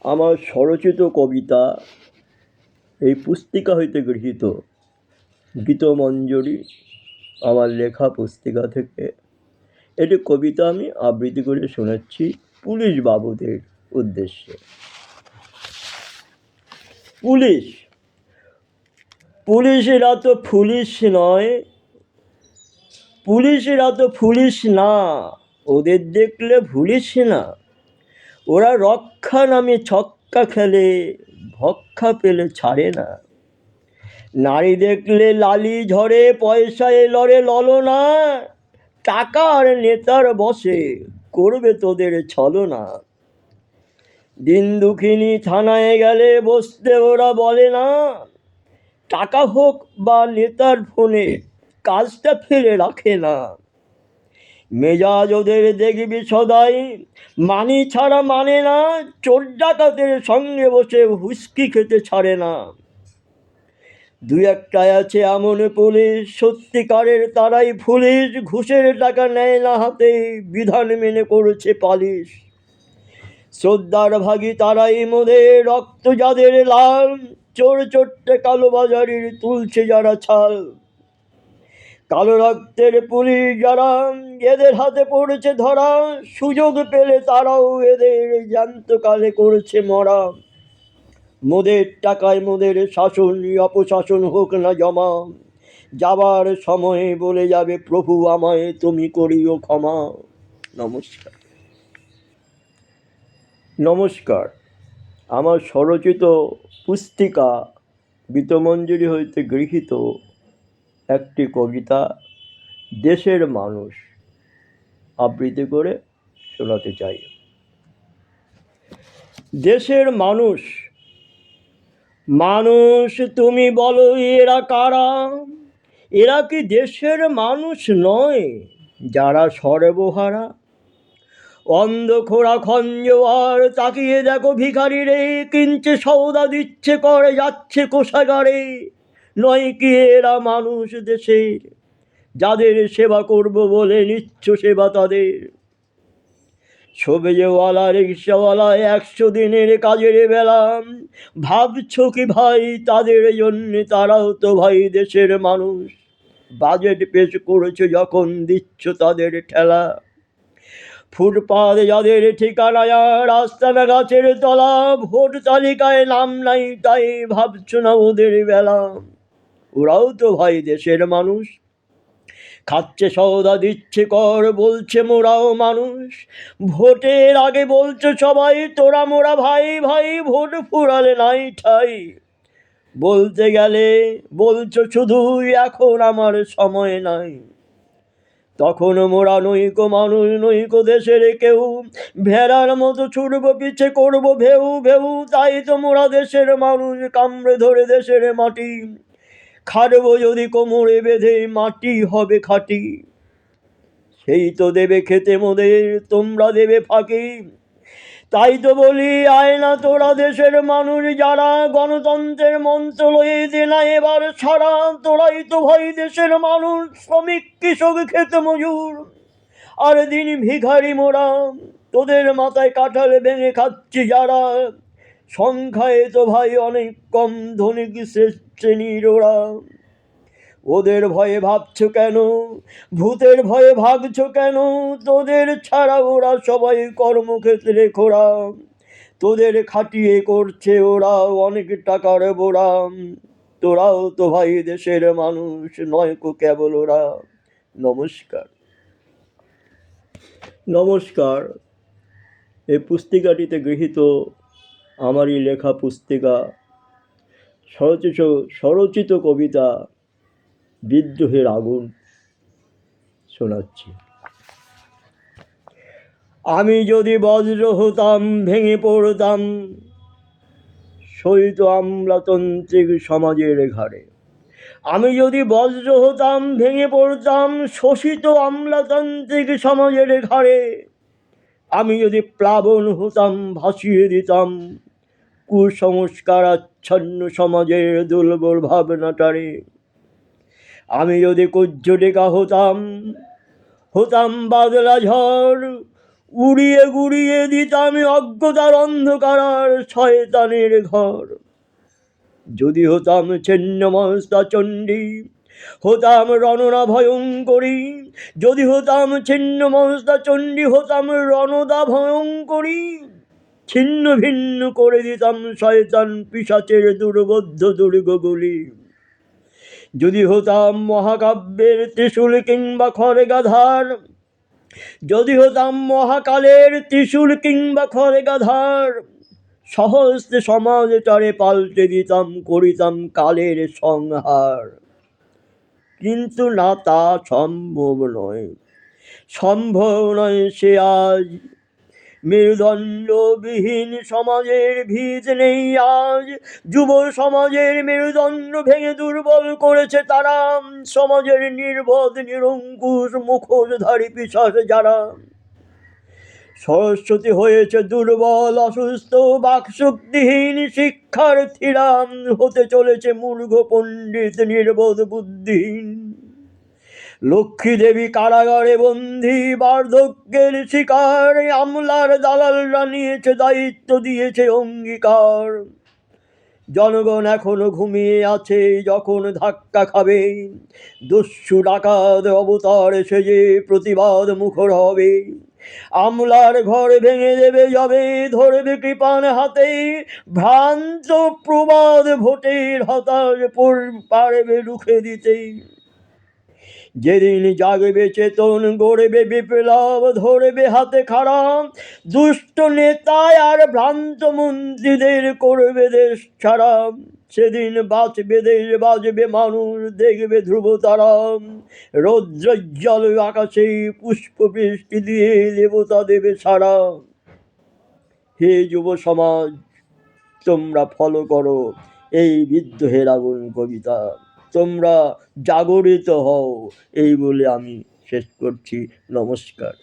আমার স্বরচিত কবিতা এই পুস্তিকা হইতে গৃহীত। গীতমঞ্জরি আমার লেখা পুস্তিকা থেকে এটি কবিতা আমি আবৃত্তি করে শোনাচ্ছি পুলিশ বাবুদের উদ্দেশ্যে। পুলিশেরা তো পুলিশ নয়, পুলিশেরা তো পুলিশ না, ওদের দেখলে ভুলিস না। ওরা রক্ষা নামে ছক্কা খেলে, ভক্ষা পেলে ছাড়ে না। নারী দেখলে লালি ঝরে, পয়সায় লড়ে ললনা। টাকা আর নেতার বসে করবে তোদের ছলনা। দিন দুঃখিনী থানায় গেলে বসতে ওরা বলে না। টাকা হোক বা নেতার ফোনে কাজটা ফেলে রাখে না। মেজাজ ওদের দেখবি সদাই মানি ছাড়া মানে না। চোর ডাকাতের সঙ্গে বসে হুস্কি খেতে ছাড়ে না। দু একটাই আছে এমন পুলিশ, সত্যিকারের তারাই পুলিশ। ঘুষের টাকা নেয় না হাতে, বিধান মেনে করেছে পালিশ। শ্রদ্ধার ভাগী তারাই মোদের, রক্ত যাদের লাল। চোর চোরটে কালো বাজারির তুলছে যারা ছাল। কালো রক্তের পুলিশ যারা, এদের হাতে পড়েছে ধরা। সুযোগ পেলে তারাও এদের জ্যান্ত কালে করেছে মরা। মোদের টাকায় মোদের শাসন, অপশাসন হোক না জমা। যাবার সময়ে বলে যাবে প্রভু আমায় তুমি করিও ক্ষমা। নমস্কার। আমার স্বরচিত পুস্তিকা গীতমঞ্জরি হইতে গৃহীত একটি কবিতা দেশের মানুষ আবৃত্তি করে শোনাতে চাই। দেশের মানুষ, মানুষ তুমি বলো এরা কারা? এরা কি দেশের মানুষ নয় যারা সর্বহারা? অন্ধ খোড়া খঞ্জোয়ার তাকিয়ে দেখো ভিখারি রে, কিনছে সৌদা দিচ্ছে করে যাচ্ছে কোষাগারে। নয় কি এরা মানুষ দেশের, যাদের সেবা করব বলে নিচ্ছ সেবা তাদের? সবেজওয়ালা রিক্সাওয়ালা 100 দিনের কাজের বেলা, ভাবছো কি ভাই তাদের জন্যে? তারাও তো ভাই দেশের মানুষ। বাজেট পেশ করেছো যখন দিচ্ছ তাদের ঠেলা। ফুটপাত যাদের ঠিকানা, রাস্তানা গাছের তলা। ভোট তালিকায় নাম নাই তাই ভাবছো না ওদের বেলা। ওরাও তো ভাই দেশের মানুষ। খাচ্ছে সওদা দিচ্ছে কর, বলছে মোরাও মানুষ। ভোটের আগে বলছো সবাই তোরা মোরা ভাই ভাই, ভোট ফুরালে নাই ঠাই। বলতে গেলে বলছো শুধু এখন আমার সময় নাই। তখন মোরা নইকো মানুষ, নইকো দেশের কেউ। ভেড়ার মতো ছুটবো পিছে করবো ভেউ ভেউ। তাই তো মোরা দেশের মানুষ, কামড়ে ধরে দেশের মাটি। খাটবো যদি কোমরে বেঁধে, মাটি হবে খাঁটি। সেই তো দেবে খেতে মোদের, তোমরা দেবে ফাঁকি। তাই তো বলি আয় না তোরা দেশের মানুষ যারা, গণতন্ত্রের মন্ত্র লয়ে দে না এবার সারা। তোরাই তো ভাই দেশের মানুষ, শ্রমিক কৃষক ক্ষেত মজুর আর দিন ভিখারি মোরা। তোদের মাথায় কাঁঠাল ভেঙে খাচ্ছি যারা, সংখ্যায় তো ভাই অনেক কম ধনিক শ্রেণীর ওরা। ওদের ভয়ে ভাবছো কেন, ভূতের ভয়ে ভাগছো কেন? তোদের ছাড়া ওরা সবাই কর্মক্ষেত্রে খোড়া। তোদের খাটিয়ে করছে ওরা অনেক টাকার বোড়া। তোরাও তো ভাই দেশের মানুষ, নয় কো কেবল ওরা। নমস্কার। এই পুস্তিকাটিতে গৃহীত আমারই লেখা পুস্তিকা স্বরচিত কবিতা বিদ্রোহের আগুন শোনাচ্ছি। আমি যদি বজ্র হতাম ভেঙে পড়তাম শৈত আমলাতান্ত্রিক সমাজের ঘাড়ে। আমি যদি বজ্র হতাম ভেঙে পড়তাম শোষিত আমলাতান্ত্রিক সমাজের ঘাড়ে। আমি যদি প্লাবন হতাম ভাসিয়ে দিতাম কুসংস্কার আচ্ছন্ন সমাজের দুর্বল ভাবনাটারে। আমি যদি কুজ্জটিকা হতাম বাদলা ঝড়, উড়িয়ে গুড়িয়ে দিতাম অজ্ঞতার অন্ধকার আর শয়তানের ঘর। যদি হতাম ছিন্নমস্তা চণ্ডী, হতাম রণনা ভয়ঙ্করী, যদি হতাম ছিন্নমস্তা চণ্ডী, হতাম রণদা ভয়ঙ্করী, ছিন্ন ভিন্ন করে দিতাম শয়তান পিশাচের দুর্বোধ্য দুর্গগুলি। যদি হতাম মহাকাব্যের ত্রিশূল কিংবা খড়গাধার, যদি হতাম মহাকালের ত্রিশূল কিংবা খড়গাধার, সহস্তে সমাজটারে পাল্টে দিতাম, করিতাম কালের সংহার। কিন্তু না, তা সম্ভব নয়, সম্ভব নয় সে আজ। মেরুদণ্ডবিহীন সমাজের ভিত নেই আজ, যুব সমাজের মেরুদণ্ড ভেঙে দুর্বল করেছে তারা, সমাজের নির্বোধ নিরঙ্কুশ মুখোশধারী পিশাচ যারা। সরস্বতী হয়েছে দুর্বল অসুস্থ বাকশক্তিহীন শিক্ষার্থীরা, হতে চলেছে মূর্খ পণ্ডিত নির্বোধ বুদ্ধিহীন। লক্ষ্মী দেবী কারাগারে বন্দী, বার্ধক্যের শিকার, আমলার দালালরা নিয়েছে দায়িত্ব, দিয়েছে অঙ্গীকার। জনগণ এখনো ঘুমিয়ে আছে, যখন ধাক্কা খাবে দস্যু ডাকাত অবতার সেজে প্রতিবাদ মুখর হবে। আমলার ঘর ভেঙে দেবে যবে, ধরবে কৃপান হাতে, ভ্রান্ত প্রবাদ ভোটের হতাশ পারবে রুখে দিতে। যেদিন জাগবে চেতন, গড়বে বিপ্লব, ধরবে হাতে খারাপ দুষ্ট নেতায় আর ভ্রান্ত মন্ত্রীদের করবে দেশ ছাড়া। সেদিন বাঁচবে দেশ, বাঁচবে মানুষ, দেখবে ধ্রুব তারা, রৌদ্রোজ্জ্বল আকাশে পুষ্প বৃষ্টি দিয়ে দেবতা দেবে সারা। হে যুব সমাজ, তোমরা ফলো করো এই বিদ্রোহের আগুন কবিতা, তোমরা জাগরিত হও, এই বলে আমি শেষ করছি। নমস্কার।